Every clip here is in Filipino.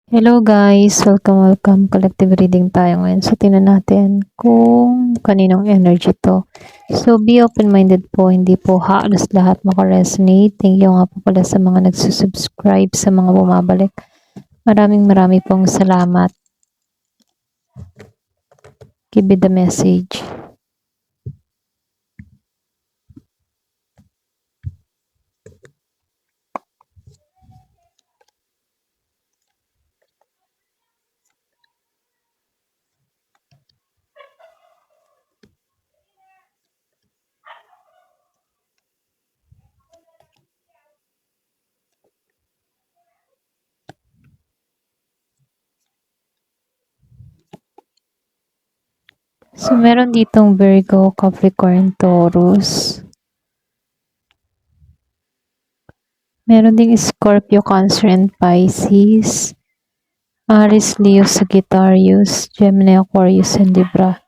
Hello guys! Welcome. Collective reading tayo ngayon. So, tingnan natin kung kaninong energy to. So, be open-minded po. Hindi po halos lahat makaresonate. Thank you nga po pala sa mga nagsusubscribe, sa mga bumabalik. Marami pong salamat. Give it the message. So, meron ditong Virgo, Capricorn, Taurus. Meron ding Scorpio, Cancer, and Pisces. Aries, Leo, Sagittarius, Gemini, Aquarius, and Libra.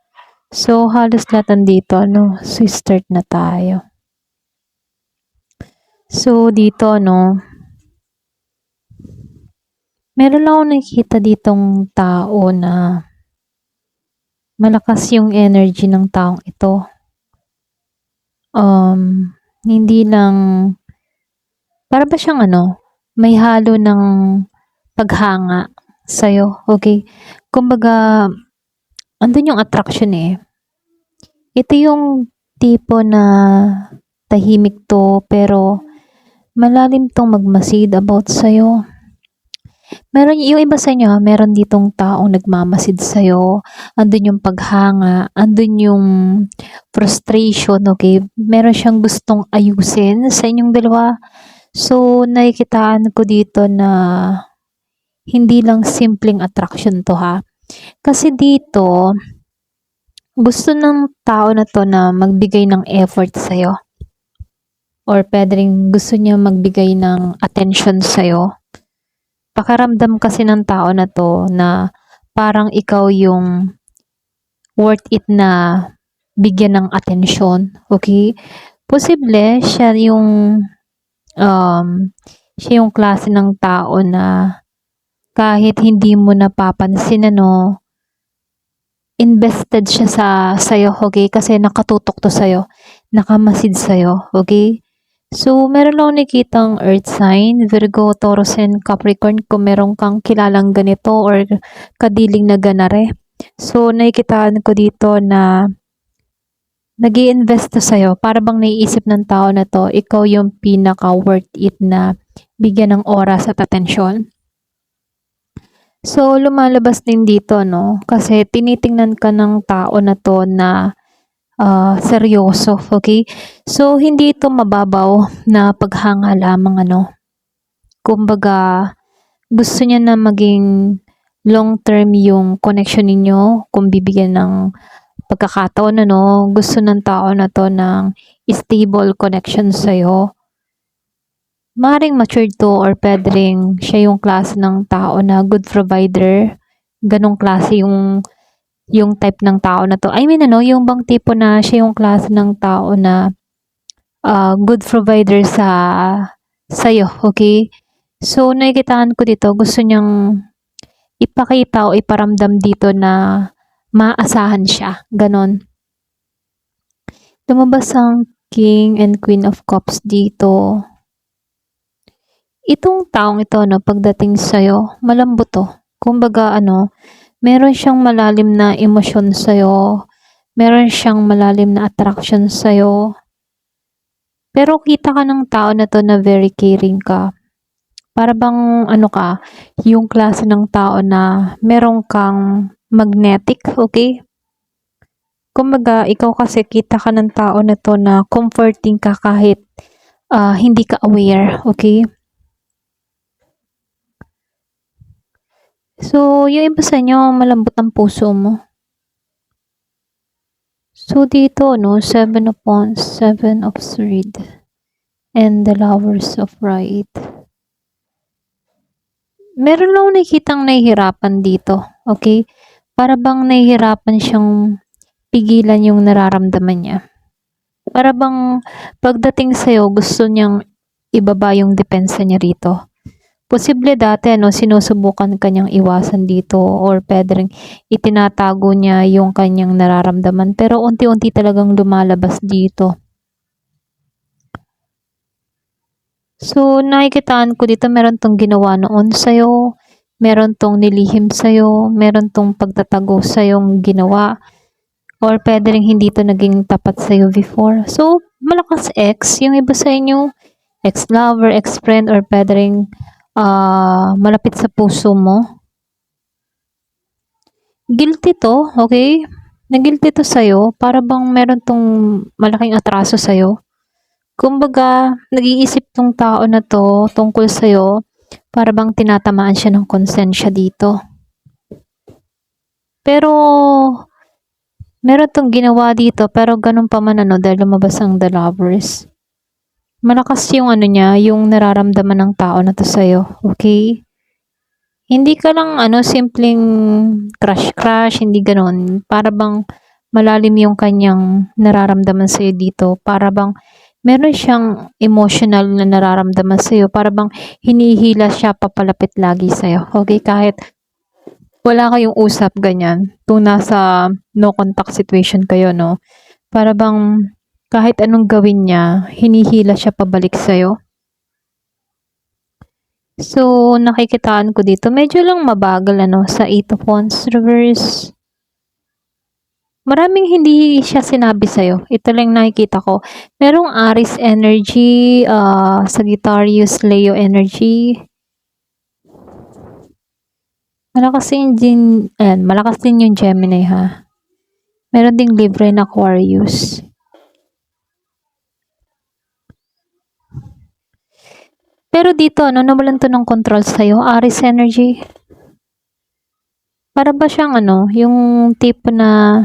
So, halos lahat nandito, no? So, start na tayo. So, dito, no? Meron lang ako nakikita ditong tao na malakas yung energy ng taong ito. Hindi lang, para ba siyang may halo ng paghanga sa'yo, okay? Kumbaga, andun yung attraction eh. Ito yung tipo na tahimik to, pero malalim tong magmasid about sa'yo. Meron yung iba sa inyo, meron ditong taong nagmamasid sa'yo, andun yung paghanga, andun yung frustration, okay? Meron siyang gustong ayusin sa inyong dalawa. So, nakikitaan ko dito na hindi lang simpleng attraction to ha. Kasi dito, gusto ng tao na to na magbigay ng effort sa'yo. Or pwedeng gusto niya magbigay ng attention sa'yo. Pakiramdam kasi ng tao na to na parang ikaw yung worth it na bigyan ng atensyon, okay? Posible siya yung klase ng tao na kahit hindi mo napapansin invested siya sa'yo, okay? Kasi nakatutok to sa'yo, nakamasid sa'yo, okay? So, meron lang nakitang earth sign, Virgo, Taurus, and Capricorn kung meron kang kilalang ganito or kadiling na ganare. So, nakikitaan ko dito na nag-i-invest to sa'yo. Para bang naiisip ng tao na to, ikaw yung pinaka-worth it na bigyan ng oras at atensyon. So, lumalabas din dito, no? Kasi tinitingnan ka ng tao na to na seryoso, okay? So, hindi ito mababaw na paghanga lamang, Kumbaga, gusto niya na maging long-term yung connection ninyo, kung bibigyan ng pagkakataon, gusto ng tao na to ng stable connection sa'yo. Maring matured to or pwedeng siya yung klase ng tao na good provider. Ganong klase yung type ng tao na to. I mean, yung bang tipo na siya yung klase ng tao na good provider sa'yo, okay? So, nakikitaan ko dito, gusto niyang ipakita o iparamdam dito na maasahan siya. Ganon. Lumabas ang King and Queen of Cups dito. Itong taong ito, pagdating sa'yo, malambot to. Kumbaga, meron siyang malalim na emosyon sa'yo. Meron siyang malalim na attraction sa'yo. Pero kita ka ng tao na to na very caring ka. Para bang, yung klase ng tao na meron kang magnetic, okay? Kumbaga, ikaw kasi kita ka ng tao na to na comforting ka kahit hindi ka aware, okay? So, yung iba sa inyo, malambot ang puso mo. So, dito, 7 of Wands, 7 of Swords, and the Lovers of Right. Meron lang nakikitang nahihirapan dito, okay? Para bang nahihirapan siyang pigilan yung nararamdaman niya. Para bang pagdating sa'yo, gusto niyang ibaba yung depensa niya rito. Posible dati ano, sinusubukan kanyang iwasan dito or puwede ring itinatago niya yung kanyang nararamdaman pero unti-unti talagang lumalabas dito. So, nakikitaan ko dito meron 'tong ginawa noon sa'yo, meron 'tong nilihim sa'yo, meron 'tong pagtatago sa'yong ginawa or puwede ring hindi 'to naging tapat sa'yo before. So, malakas ex, yung iba sa inyo, ex-lover, ex-friend or puwede ring, malapit sa puso mo. Guilty 'to, okey? Na-guilty 'to sa'yo para bang meron 'tong malaking atraso sa'yo. Kumbaga, nag-iisip 'tong tao na 'to tungkol sa'yo para bang tinatamaan siya ng konsensya dito. Pero meron 'tong ginawa dito pero gano'n pa man ano dahil lumabas ang The Lovers. Malakas yung ano niya, yung nararamdaman ng tao na 'to sa'yo, okey? Hindi ka lang ano, simpleng crush-crush, hindi gano'n. Para bang malalim yung kanyang nararamdaman sa'yo dito. Para bang meron siyang emotional na nararamdaman sa'yo. Para bang hinihila siya papalapit lagi sa'yo. Okay? Kahit wala kayong usap, ganyan. Kung nasa no contact situation kayo, no? Para bang kahit anong gawin niya, hinihila siya pabalik sa'yo. So, nakikitaan ko dito, medyo lang mabagal ano, sa 8 of Wands reverse. Maraming hindi siya sinabi sa'yo. Ito lang nakikita ko. Merong Aries energy, Sagittarius, Leo energy. Malakas din yung Gemini ha. Meron ding Libra and Aquarius. Pero dito, ano, nawalan to ng control sa'yo, Aries energy. Para ba siyang ano, yung tipo na,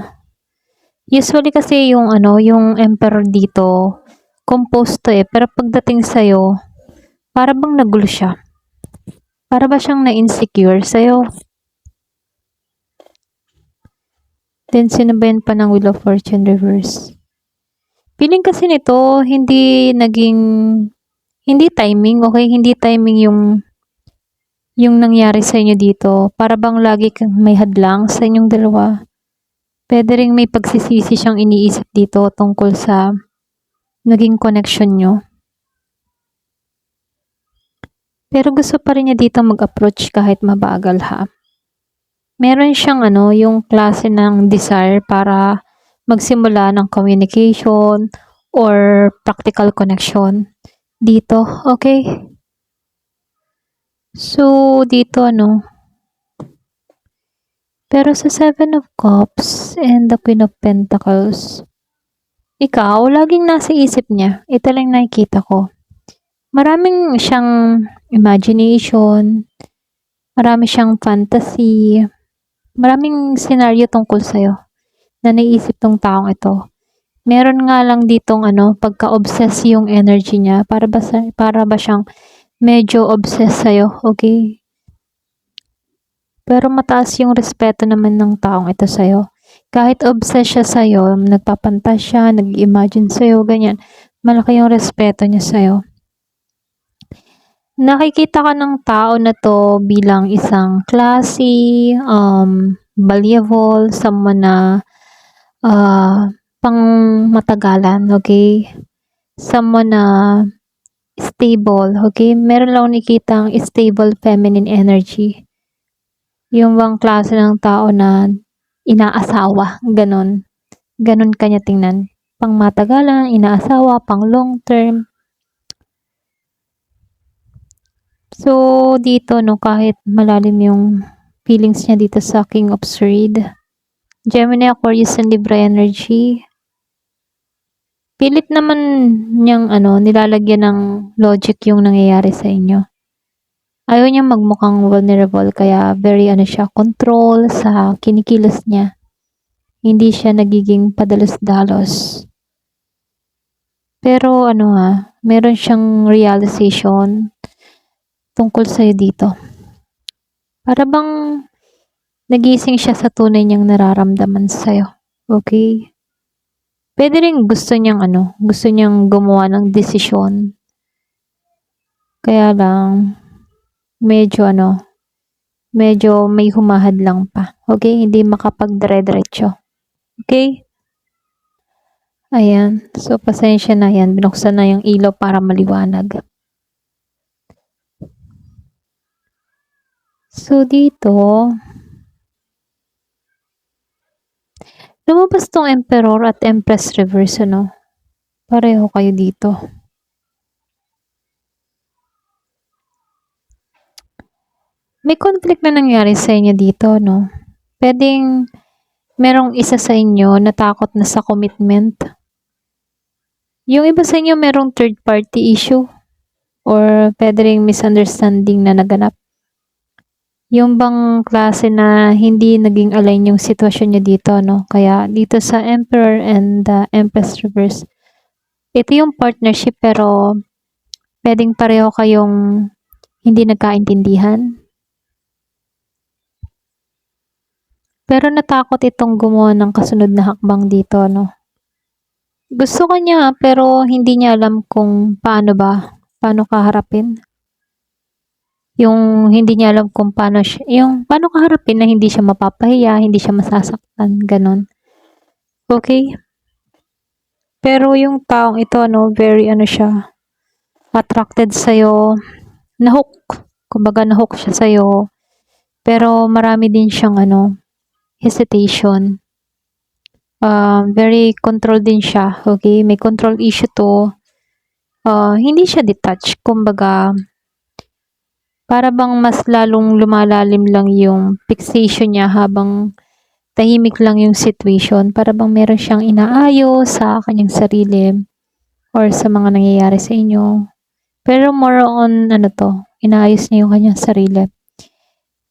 usually kasi yung ano, yung Emperor dito, composed to eh, pero pagdating sa'yo, para bang nagulo siya. Para ba siyang na-insecure sa'yo. Then, sinabayan pa ng Wheel of Fortune reverse. Feeling kasi nito, hindi timing, okay? Hindi timing yung nangyari sa inyo dito. Para bang lagi kang may hadlang sa inyong dalawa. Pwede ring may pagsisisi siyang iniisip dito tungkol sa naging connection nyo. Pero gusto pa rin niya dito mag-approach kahit mabagal ha. Meron siyang ano, yung klase ng desire para magsimula ng communication or practical connection dito, okay? So, dito ano, pero sa 7 of Cups and the Queen of Pentacles, ikaw, laging nasa isip niya. Ito lang nakikita ko. Maraming siyang imagination, marami siyang fantasy, maraming scenario tungkol sa'yo na naisip tong taong ito. Meron nga lang ditong ano, pagka-obsess yung energy niya. Para ba siyang medyo obsessed sa'yo, okay? Pero mataas yung respeto naman ng taong ito sa'yo. Kahit obsessed siya sa'yo, nagpapantas siya, nag-imagine sa'yo, ganyan. Malaki yung respeto niya sa'yo. Nakikita ka ng tao na to bilang isang classy, valuable, someone na pang matagalan, okay? Someone na stable, okay? Meron lang nakikitang stable feminine energy. Yung bang klase ng tao na inaasawa, ganon. Ganon kanya tingnan. Pang matagalan, inaasawa, pang long term. So, dito, no, kahit malalim yung feelings niya dito sa King of Swords, Gemini, Aquarius, and Libra energy, pilit naman niyang ano, nilalagyan ng logic yung nangyayari sa inyo. Ayaw niya magmukhang vulnerable kaya very ano siya, control sa kinikilos niya. Hindi siya nagiging padalos-dalos. Pero ano meron siyang realization tungkol sa'yo dito. Para bang nagising siya sa tunay niyang nararamdaman sa'yo. Okay? Pwede rin gusto niyang gumawa ng desisyon. Kaya lang, medyo ano, medyo may humahad lang pa. Okay? Hindi makapagdire-diretso. Okay? Ayan. So, pasensya na yan. Binuksan na yung ilaw para maliwanag. So, dito, lumabas tong Emperor at Empress reverse, ano? Pareho kayo dito. May conflict na nangyari sa inyo dito, no? Pwedeng merong isa sa inyo natakot na sa commitment. Yung iba sa inyo merong third party issue or pwede ring misunderstanding na naganap. Yung bang klase na hindi naging align yung sitwasyon nyo dito, no? Kaya dito sa Emperor and the Empress reverse, ito yung partnership pero pwedeng pareho kayong hindi nagkaintindihan. Pero natakot itong gumawa ng kasunod na hakbang dito, no? Gusto ka niya pero hindi niya alam kung paano kaharapin. Yung hindi niya alam kung paano kaharapin na hindi siya mapapahiya, hindi siya masasaktan, ganon. Okay? Pero yung taong ito, no, very siya, attracted sa'yo, nahook. Kumbaga nahook siya sa'yo. Pero marami din siyang hesitation. Very control din siya, okay? May control issue to. Hindi siya detached. Kumbaga, para bang mas lalong lumalalim lang yung fixation niya habang tahimik lang yung situation. Para bang meron siyang inaayos sa kanyang sarili or sa mga nangyayari sa inyo. Pero more on, inaayos niya yung kanyang sarili.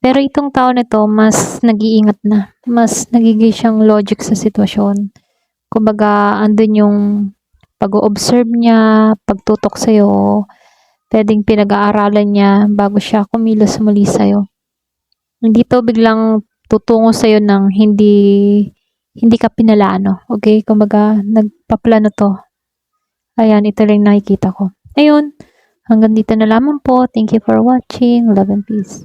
Pero itong tao na to, mas nag-iingat na. Mas nagiging siyang logic sa sitwasyon. Kumbaga, andun yung pag-o-observe niya, pagtutok sa'yo, pwedeng pinag-aaralan niya bago siya kumilos muli sa'yo. Hindi to biglang tutungo sa'yo ng hindi ka pinalano. Okay? Kumbaga, nagpaplano to. Ayan, ito lang nakikita ko. Ayun, hanggang dito na lamang po. Thank you for watching. Love and peace.